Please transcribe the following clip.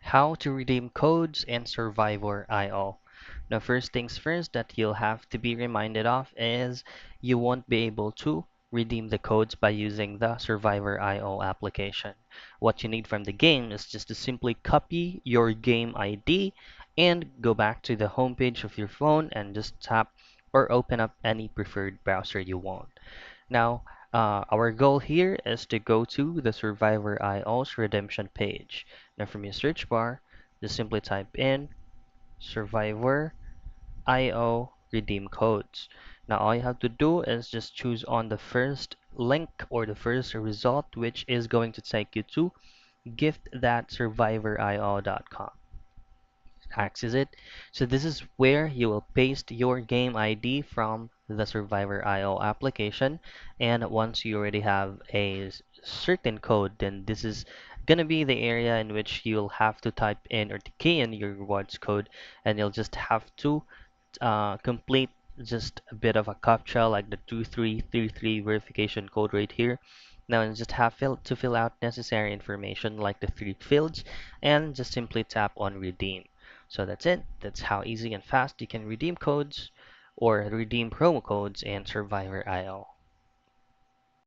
How to redeem codes in survivorio. Now, first things first that you'll have to be reminded of is you won't be able to redeem the codes by using the survivorio application. What you need from the game is just to simply copy your game ID and go back to the home page of your phone and just tap or open up any preferred browser you want. Now, our goal here is to go to the Survivor IO's redemption page. Now, from your search bar, just simply type in Survivor IO redeem codes. Now, all you have to do is just choose on the first link or the first result, which is going to take you to gift.survivorio.com. Access it. So this is where you will paste your game ID from the Survivor IO application. And once you already have a certain code, then this is gonna be the area in which you'll have to type in or to key in your rewards code, and you'll just have to complete just a bit of a captcha like the 2333 verification code right here. Now you just have to fill out necessary information like the three fields and just simply tap on redeem. So that's it. That's how easy and fast you can redeem codes or redeem promo codes in Survivor IO.